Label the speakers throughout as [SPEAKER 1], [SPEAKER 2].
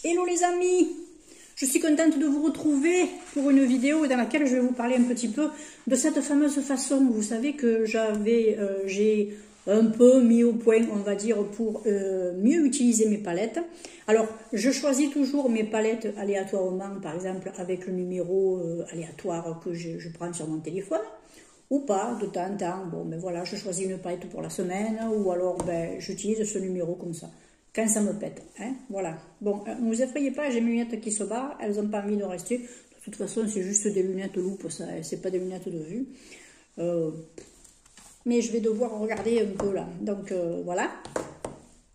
[SPEAKER 1] Hello les amis, je suis contente de vous retrouver pour une vidéo dans laquelle je vais vous parler un petit peu de cette fameuse façon. Vous savez que j'ai un peu mis au point, on va dire, pour mieux utiliser mes palettes. Alors, je choisis toujours mes palettes aléatoirement, par exemple avec le numéro aléatoire que je prends sur mon téléphone, ou pas, de temps en temps. Bon, ben voilà, je choisis une palette pour la semaine, ou alors ben, j'utilise ce numéro comme ça. Quand ça me pète, hein, voilà. Bon, ne vous effrayez pas, j'ai mes lunettes qui se barrent, elles n'ont pas envie de rester. De toute façon, c'est juste des lunettes loupe, ça, c'est pas des lunettes de vue. Mais je vais devoir regarder un peu là. Donc, voilà.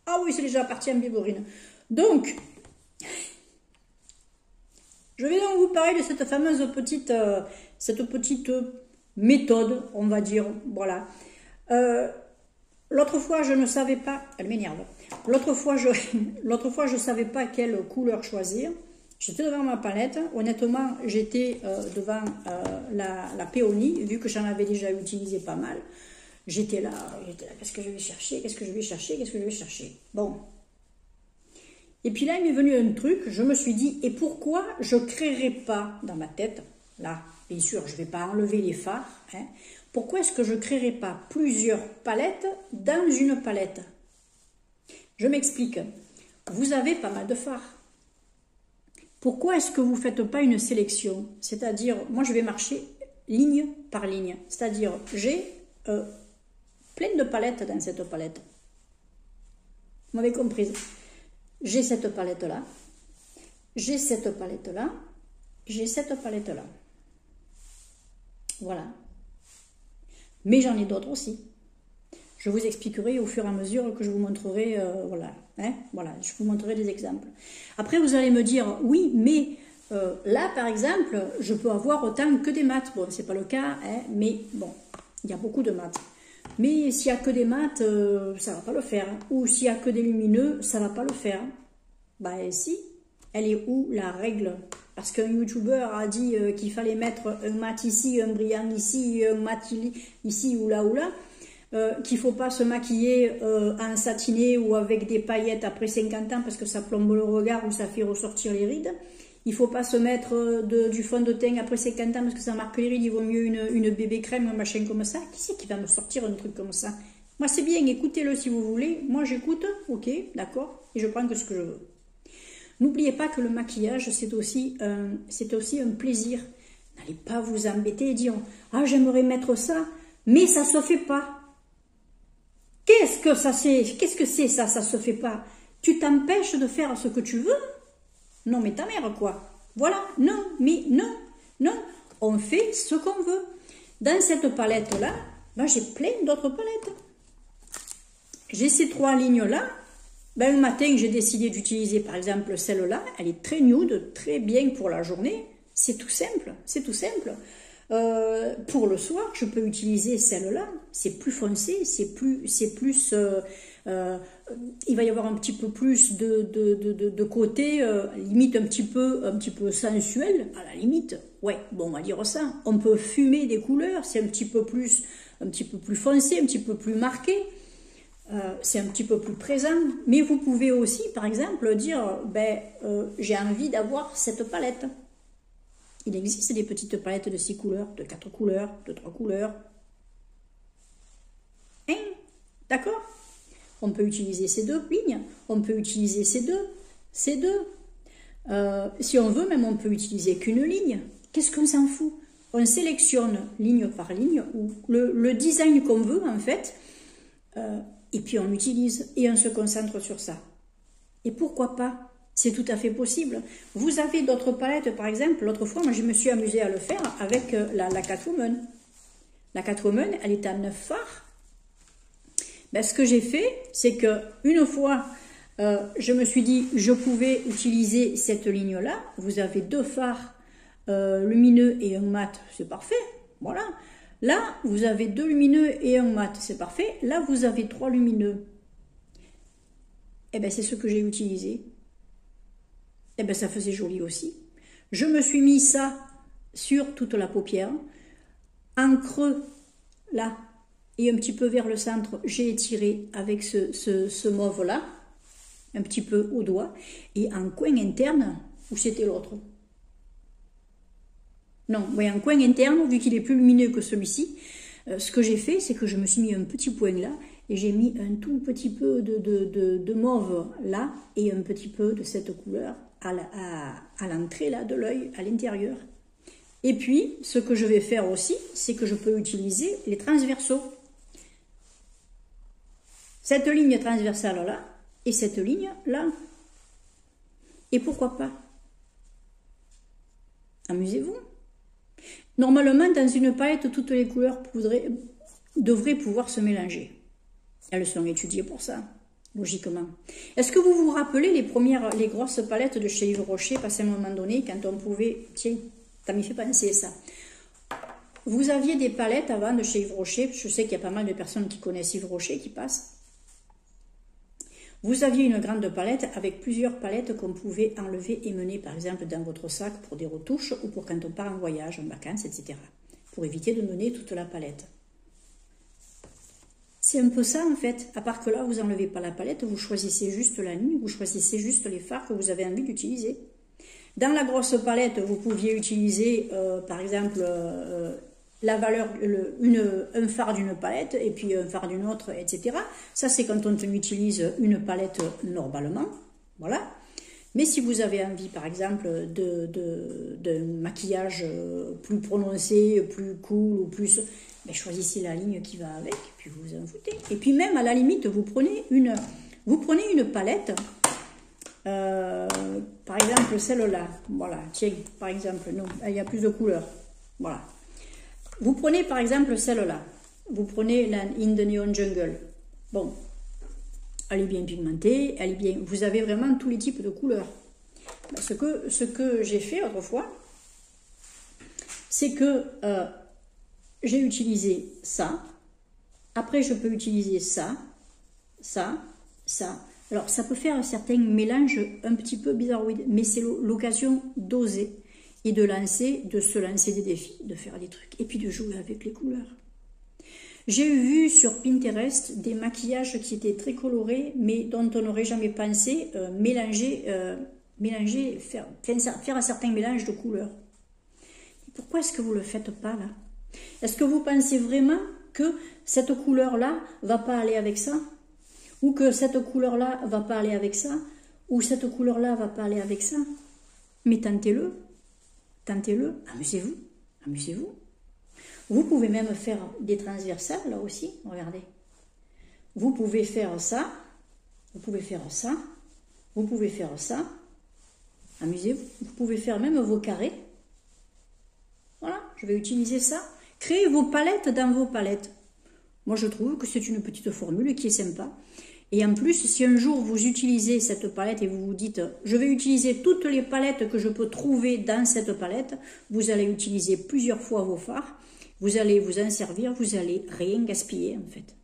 [SPEAKER 1] Ah oui, c'est déjà parti en biberine. Donc, je vais donc vous parler de cette fameuse petite méthode, on va dire, voilà. L'autre fois, je ne savais pas, elle m'énerve. L'autre fois, je ne savais pas quelle couleur choisir. J'étais devant ma palette. Honnêtement, j'étais devant la péonie, vu que j'en avais déjà utilisé pas mal. J'étais là, qu'est-ce que je vais chercher, qu'est-ce que je vais chercher, qu'est-ce que je vais chercher. Bon. Et puis là, il m'est venu un truc, je me suis dit, et pourquoi je ne créerais pas dans ma tête, là, bien sûr, je ne vais pas enlever les fards, hein, pourquoi est-ce que je ne créerais pas plusieurs palettes dans une palette? Je m'explique. Vous avez pas mal de fards. Pourquoi est-ce que vous ne faites pas une sélection? C'est-à-dire, moi je vais marcher ligne par ligne. C'est-à-dire, j'ai plein de palettes dans cette palette. Vous m'avez comprise? J'ai cette palette-là. J'ai cette palette-là. J'ai cette palette-là. Voilà. Mais j'en ai d'autres aussi. Je vous expliquerai au fur et à mesure que je vous montrerai, voilà, hein, voilà, je vous montrerai des exemples. Après, vous allez me dire, oui, mais là, par exemple, je peux avoir autant que des maths. Bon, c'est pas le cas, hein, mais bon, il y a beaucoup de maths. Mais s'il n'y a que des maths, ça va pas le faire. Ou s'il n'y a que des lumineux, ça va pas le faire. Bah si, elle est où la règle? Parce qu'un youtubeur a dit qu'il fallait mettre un mat ici, un brillant ici, un mat ici ou là, qu'il ne faut pas se maquiller en satiné ou avec des paillettes après 50 ans parce que ça plombe le regard ou ça fait ressortir les rides. Il ne faut pas se mettre du fond de teint après 50 ans parce que ça marque les rides. Il vaut mieux une bébé crème, un machin comme ça. Qui c'est qui va me sortir un truc comme ça? Moi, c'est bien, écoutez-le si vous voulez. Moi, j'écoute, ok, d'accord, et je prends que ce que je veux. N'oubliez pas que le maquillage, c'est aussi un plaisir. N'allez pas vous embêter et dire « Ah, j'aimerais mettre ça, mais ça ne se fait pas. » Qu'est-ce que ça c'est? Qu'est-ce que c'est ça, ça se fait pas? Tu t'empêches de faire ce que tu veux? Non, mais ta mère, quoi. Voilà, non, mais non, non. On fait ce qu'on veut. Dans cette palette-là, ben, j'ai plein d'autres palettes. J'ai ces trois lignes-là. Ben, le matin, j'ai décidé d'utiliser, par exemple, celle-là. Elle est très nude, très bien pour la journée. C'est tout simple, c'est tout simple. Pour le soir, je peux utiliser celle-là. C'est plus foncé, il va y avoir un petit peu plus de côté, limite un petit peu sensuel, à la limite. Ouais, bon, on va dire ça. On peut fumer des couleurs, c'est un petit peu plus foncé, un petit peu plus marqué. C'est un petit peu plus présent. Mais vous pouvez aussi, par exemple, dire, j'ai envie d'avoir cette palette. Il existe des petites palettes de 6 couleurs, de 4 couleurs, de 3 couleurs. Hein? D'accord? On peut utiliser ces deux lignes, on peut utiliser ces deux. Si on veut, même on peut utiliser qu'une ligne. Qu'est-ce qu'on s'en fout? On sélectionne ligne par ligne, ou le design qu'on veut en fait, et puis on l'utilise, et on se concentre sur ça. Et pourquoi pas? C'est tout à fait possible. Vous avez d'autres palettes, par exemple. L'autre fois, moi, je me suis amusée à le faire avec la Catwoman. La Catwoman, elle est à 9 fards. Ben, ce que j'ai fait, c'est que une fois, je me suis dit, je pouvais utiliser cette ligne-là. Vous avez 2 fards lumineux et un mat, c'est parfait. Voilà. Là, vous avez 2 lumineux et un mat, c'est parfait. Là, vous avez 3 lumineux. Eh bien, c'est ce que j'ai utilisé. Eh bien, ça faisait joli aussi. Je me suis mis ça sur toute la paupière. En creux, là, et un petit peu vers le centre, j'ai étiré avec ce mauve-là. un petit peu au doigt, et un coin interne, où c'était l'autre. Non, oui, un coin interne, vu qu'il est plus lumineux que celui-ci, ce que j'ai fait, c'est que je me suis mis un petit point là, et j'ai mis un tout petit peu de mauve là, et un petit peu de cette couleur à l'entrée là de l'œil, à l'intérieur. Et puis, ce que je vais faire aussi, c'est que je peux utiliser les transversaux. Cette ligne transversale là, et cette ligne là. Et pourquoi pas? Amusez-vous. Normalement, dans une palette, toutes les couleurs devraient pouvoir se mélanger. Elles sont étudiées pour ça, logiquement. Est-ce que vous vous rappelez les grosses palettes de chez Yves Rocher, passé à un moment donné, quand on pouvait... Tiens, ça m'y fait penser ça. Vous aviez des palettes avant de chez Yves Rocher, je sais qu'il y a pas mal de personnes qui connaissent Yves Rocher qui passent. Vous aviez une grande palette avec plusieurs palettes qu'on pouvait enlever et mener par exemple dans votre sac pour des retouches ou pour quand on part en voyage, en vacances, etc. Pour éviter de mener toute la palette. C'est un peu ça en fait, à part que là vous n'enlevez pas la palette, vous choisissez juste la ligne, vous choisissez juste les fards que vous avez envie d'utiliser. Dans la grosse palette, vous pouviez utiliser par exemple la valeur, un fard d'une palette et puis un fard d'une autre, etc. Ça, c'est quand on utilise une palette normalement. Voilà. Mais si vous avez envie, par exemple, d'un maquillage plus prononcé, plus cool, ou plus... Ben, choisissez la ligne qui va avec, puis vous en foutez. Et puis même, à la limite, vous prenez une palette, par exemple, celle-là. Voilà, tiens, par exemple, non, il y a plus de couleurs. Voilà. Vous prenez par exemple celle-là, vous prenez la In the Neon Jungle. Bon, elle est bien pigmentée, elle est bien. Vous avez vraiment tous les types de couleurs. Ce que j'ai fait autrefois, c'est que j'ai utilisé ça. Après, je peux utiliser ça, ça, ça. Alors, ça peut faire un certain mélange un petit peu bizarroïde, mais c'est l'occasion d'oser. Et de se lancer des défis, de faire des trucs, et puis de jouer avec les couleurs. J'ai vu sur Pinterest des maquillages qui étaient très colorés, mais dont on n'aurait jamais pensé faire un certain mélange de couleurs. Pourquoi est-ce que vous ne le faites pas là? Est-ce que vous pensez vraiment que cette couleur-là va pas aller avec ça? Ou que cette couleur-là va pas aller avec ça? Ou cette couleur-là va pas aller avec ça? Mais tentez-le. Tentez-le, amusez-vous, amusez-vous. Vous pouvez même faire des transversales là aussi, regardez. Vous pouvez faire ça, vous pouvez faire ça, vous pouvez faire ça. Amusez-vous. Vous pouvez faire même vos carrés. Voilà, je vais utiliser ça. Créez vos palettes dans vos palettes. Moi, je trouve que c'est une petite formule qui est sympa. Et en plus, si un jour vous utilisez cette palette et vous vous dites « je vais utiliser toutes les palettes que je peux trouver dans cette palette », vous allez utiliser plusieurs fois vos fards, vous allez vous en servir, vous allez rien gaspiller en fait.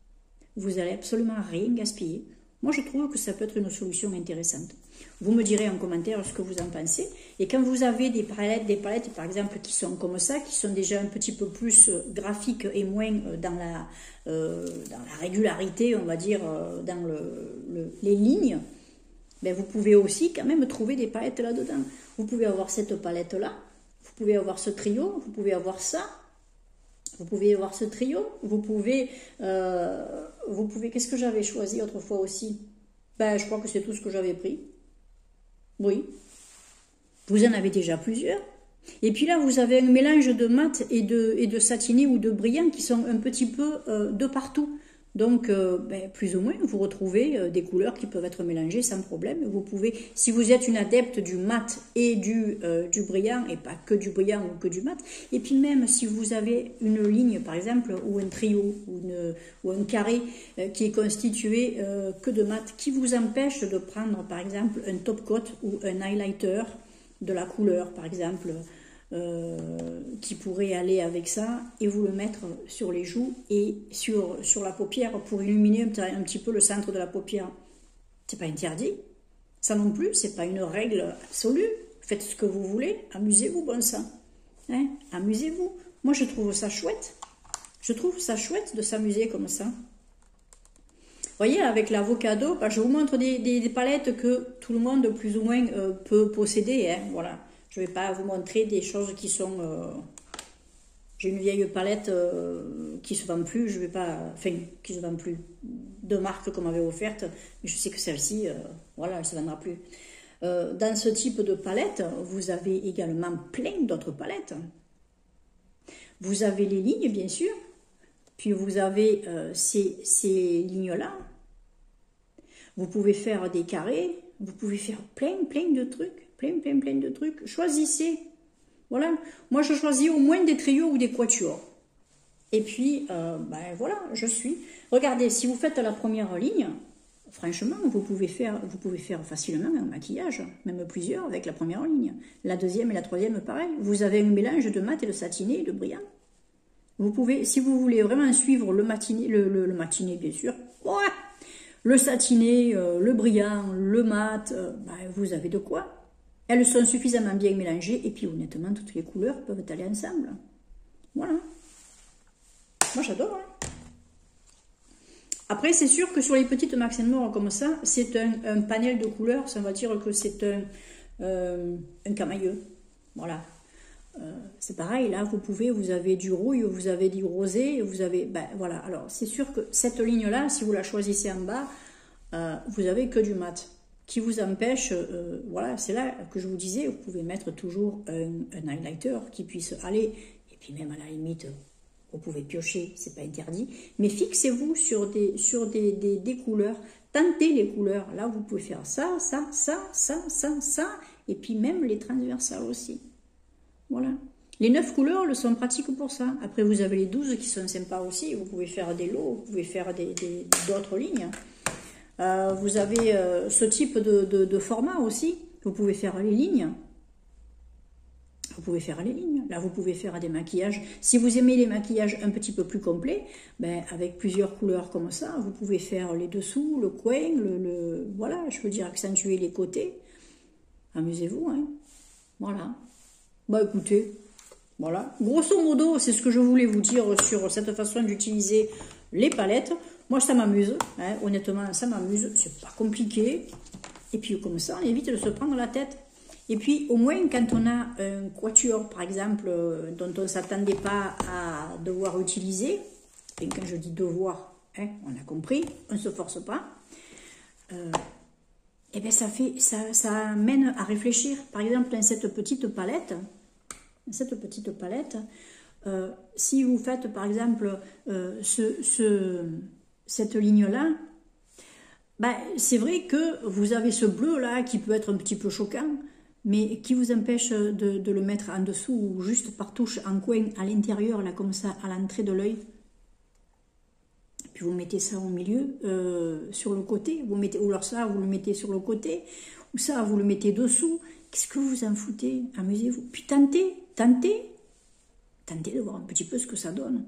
[SPEAKER 1] Vous allez absolument rien gaspiller. Moi, je trouve que ça peut être une solution intéressante. Vous me direz en commentaire ce que vous en pensez. Et quand vous avez des palettes par exemple qui sont comme ça, qui sont déjà un petit peu plus graphiques et moins dans la régularité, on va dire, dans les lignes, ben vous pouvez aussi quand même trouver des palettes là-dedans. Vous pouvez avoir cette palette-là, vous pouvez avoir ce trio, vous pouvez avoir ça, vous pouvez avoir ce trio, vous pouvez qu'est-ce que j'avais choisi autrefois aussi? Ben, je crois que c'est tout ce que j'avais pris. Oui. Vous en avez déjà plusieurs. Et puis là, vous avez un mélange de mat et de satiné ou de brillant qui sont un petit peu de partout. Donc, plus ou moins, vous retrouvez des couleurs qui peuvent être mélangées sans problème. Vous pouvez, si vous êtes une adepte du mat et du brillant, et pas que du brillant ou que du mat, et puis même si vous avez une ligne, par exemple, ou un trio, ou un carré qui est constitué que de mat, qui vous empêche de prendre, par exemple, un top coat ou un highlighter de la couleur, par exemple, qui pourrait aller avec ça, et vous le mettre sur les joues et sur la paupière pour illuminer un petit peu le centre de la paupière. C'est pas interdit, ça non plus, c'est pas une règle absolue. Faites ce que vous voulez, amusez-vous, bon sang, hein, amusez-vous. Moi je trouve ça chouette, je trouve ça chouette de s'amuser comme ça. voyez, avec l'avocado, bah, je vous montre des palettes que tout le monde, plus ou moins, peut posséder. Hein, voilà. Je ne vais pas vous montrer des choses qui sont... j'ai une vieille palette qui se vend plus, je vais pas... Enfin, qui se vend plus de marque qu'on m'avait offerte, mais je sais que celle-ci, voilà, elle ne se vendra plus. Dans ce type de palette, vous avez également plein d'autres palettes. Vous avez les lignes, bien sûr, puis vous avez ces lignes-là. Vous pouvez faire des carrés, vous pouvez faire plein de trucs, plein de trucs. Choisissez. Voilà. Moi, je choisis au moins des trios ou des quatuors. Et puis, ben voilà, je suis. Regardez, si vous faites la première ligne, franchement, vous pouvez faire facilement un maquillage, même plusieurs avec la première ligne. La deuxième et la troisième, pareil. Vous avez un mélange de mat et de satiné et de brillant. Vous pouvez, si vous voulez vraiment suivre le matiné, le matiné, bien sûr, ouais, le satiné, le brillant, le mat, ben, vous avez de quoi. Elles sont suffisamment bien mélangées et puis honnêtement, toutes les couleurs peuvent aller ensemble. Voilà. Moi, j'adore. Hein. Après, c'est sûr que sur les petites Max & More comme ça, c'est un panel de couleurs. Ça va dire que c'est un camailleux. Voilà. C'est pareil, là, vous avez du rouille, vous avez du rosé, vous avez... Ben, voilà. Alors, c'est sûr que cette ligne-là, si vous la choisissez en bas, vous avez que du mat. Qui vous empêche, voilà, c'est là que je vous disais, vous pouvez mettre toujours un highlighter qui puisse aller, et puis même à la limite, vous pouvez piocher, c'est pas interdit, mais fixez-vous sur des couleurs, tentez les couleurs, là vous pouvez faire ça, et puis même les transversales aussi, voilà. Les 9 couleurs le sont pratiques pour ça, après vous avez les 12 qui sont sympas aussi, vous pouvez faire des lots, vous pouvez faire d'autres lignes. Vous avez ce type de format aussi. Vous pouvez faire les lignes. Vous pouvez faire les lignes. Là, vous pouvez faire des maquillages. Si vous aimez les maquillages un petit peu plus complets, ben, avec plusieurs couleurs comme ça, vous pouvez faire les dessous, le coin, voilà, je veux dire, accentuer les côtés. Amusez-vous, hein. Voilà. Bah, écoutez, voilà. Grosso modo, c'est ce que je voulais vous dire sur cette façon d'utiliser les palettes. Moi, ça m'amuse, hein, honnêtement, ça m'amuse, c'est pas compliqué. Et puis, comme ça, on évite de se prendre la tête. Et puis, au moins, quand on a un quatuor, par exemple, dont on ne s'attendait pas à devoir utiliser, et quand je dis devoir, hein, on a compris, on ne se force pas, et bien, ça mène à réfléchir. Par exemple, dans cette petite palette, si vous faites, par exemple, cette ligne-là, ben, c'est vrai que vous avez ce bleu-là qui peut être un petit peu choquant, mais qui vous empêche de le mettre en dessous ou juste par touche en coin à l'intérieur, là comme ça, à l'entrée de l'œil. Puis vous mettez ça au milieu, sur le côté, ou alors ça, vous le mettez sur le côté, ou ça, vous le mettez dessous. Qu'est-ce que vous en foutez? Amusez-vous. Puis tentez de voir un petit peu ce que ça donne.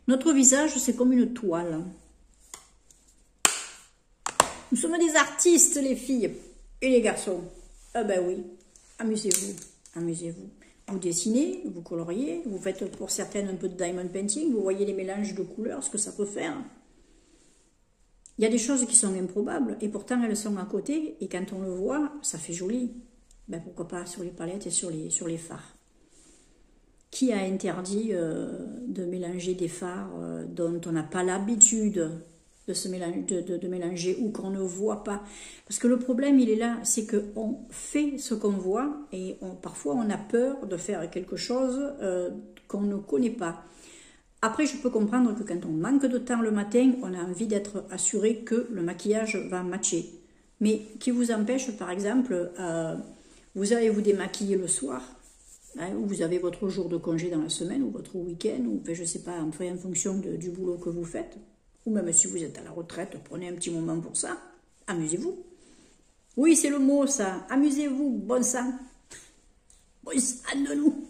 [SPEAKER 1] Notre visage, c'est comme une toile. Nous sommes des artistes, les filles et les garçons. Ah ben oui, amusez-vous, amusez-vous. Vous dessinez, vous coloriez, vous faites pour certaines un peu de diamond painting, vous voyez les mélanges de couleurs, ce que ça peut faire. Il y a des choses qui sont improbables et pourtant elles sont à côté et quand on le voit, ça fait joli. Ben pourquoi pas sur les palettes et sur les fards. Qui a interdit de mélanger des fards dont on n'a pas l'habitude de mélanger ou qu'on ne voit pas? Parce que le problème, il est là, c'est qu'on fait ce qu'on voit et parfois on a peur de faire quelque chose qu'on ne connaît pas. Après, je peux comprendre que quand on manque de temps le matin, on a envie d'être assuré que le maquillage va matcher. Mais qui vous empêche, par exemple, vous allez vous démaquiller le soir, hein, ou vous avez votre jour de congé dans la semaine, ou votre week-end, ou je ne sais pas, en fonction du boulot que vous faites, ou même si vous êtes à la retraite, prenez un petit moment pour ça, amusez-vous. Oui, c'est le mot ça, amusez-vous, bon sang. Bon sang de nous.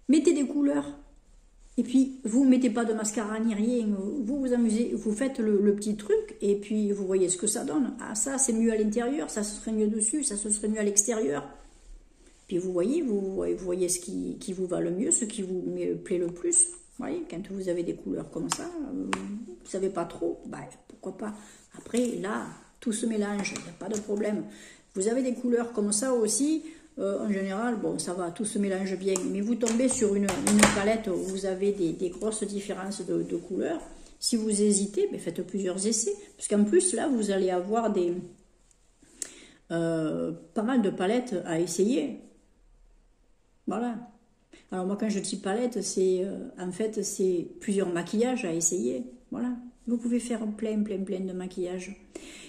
[SPEAKER 1] Mettez des couleurs. Et puis, vous ne mettez pas de mascara ni rien. Vous vous amusez, vous faites le petit truc et puis vous voyez ce que ça donne. Ah, ça, c'est mieux à l'intérieur, ça, ce serait mieux dessus, ça, ce serait mieux à l'extérieur. Puis vous voyez ce qui vous va le mieux, ce qui vous plaît le plus. Vous voyez, quand vous avez des couleurs comme ça, vous ne savez pas trop, bah, pourquoi pas. Après, là, tout se mélange, il n'y a pas de problème. Vous avez des couleurs comme ça aussi, en général, bon, ça va, tout se mélange bien. Mais vous tombez sur une palette où vous avez des grosses différences de couleurs. Si vous hésitez, ben faites plusieurs essais. Parce qu'en plus, là, vous allez avoir pas mal de palettes à essayer. Voilà. Alors moi, quand je dis palette, c'est en fait, c'est plusieurs maquillages à essayer. Voilà. Vous pouvez faire plein de maquillages.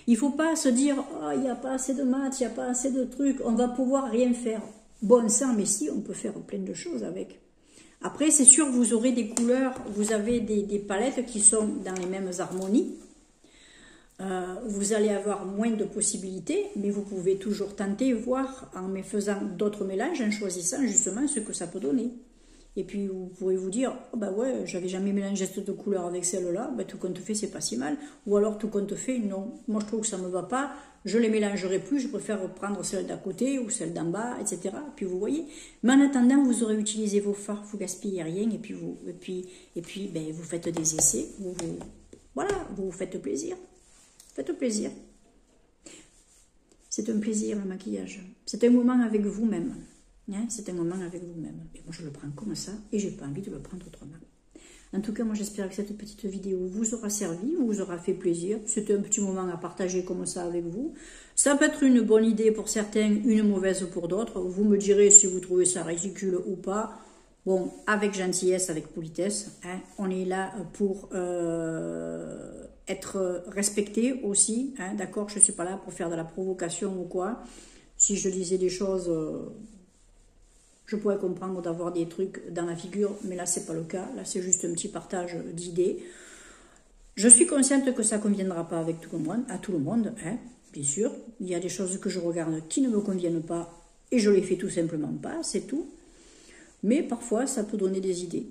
[SPEAKER 1] Il ne faut pas se dire, oh, il n'y a pas assez de mat, il n'y a pas assez de trucs, on va pouvoir rien faire. Bon sang, mais si, on peut faire plein de choses avec. Après, c'est sûr, vous aurez des couleurs, vous avez des palettes qui sont dans les mêmes harmonies. Vous allez avoir moins de possibilités, mais vous pouvez toujours tenter, voir en faisant d'autres mélanges, en choisissant justement ce que ça peut donner. Et puis vous pourrez vous dire, oh bah ouais, j'avais jamais mélangé cette couleur avec celle-là, bah, tout compte fait, c'est pas si mal. Ou alors tout compte fait, non, moi je trouve que ça me va pas, je les mélangerai plus, je préfère prendre celle d'à côté ou celle d'en bas, etc. Puis vous voyez. Mais en attendant, vous aurez utilisé vos fards, vous gaspillez rien, et puis ben, vous faites des essais, voilà, vous vous faites plaisir. Faites plaisir. C'est un plaisir le maquillage. C'est un moment avec vous-même. Hein, c'est un moment avec vous-même. Et moi je le prends comme ça et j'ai pas envie de le prendre autrement. En tout cas, moi j'espère que cette petite vidéo vous aura servi, vous aura fait plaisir. C'était un petit moment à partager comme ça avec vous. Ça peut être une bonne idée pour certains, une mauvaise pour d'autres. Vous me direz si vous trouvez ça ridicule ou pas. Bon, avec gentillesse, avec politesse. Hein, on est là pour être respecté aussi. Hein, d'accord, je ne suis pas là pour faire de la provocation ou quoi. Si je disais des choses... je pourrais comprendre d'avoir des trucs dans la figure, mais là, c'est pas le cas. Là, c'est juste un petit partage d'idées. Je suis consciente que ça ne conviendra pas avec à tout le monde, hein, bien sûr. Il y a des choses que je regarde qui ne me conviennent pas et je les fais tout simplement pas, c'est tout. Mais parfois, ça peut donner des idées.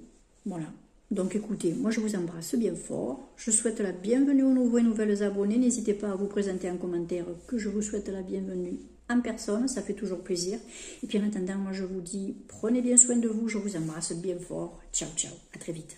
[SPEAKER 1] Voilà. Donc, écoutez, moi, je vous embrasse bien fort. Je souhaite la bienvenue aux nouveaux et nouvelles abonnés. N'hésitez pas à vous présenter en commentaire que je vous souhaite la bienvenue en personne, ça fait toujours plaisir. Et puis en attendant, moi je vous dis, prenez bien soin de vous, je vous embrasse bien fort. Ciao, ciao, à très vite.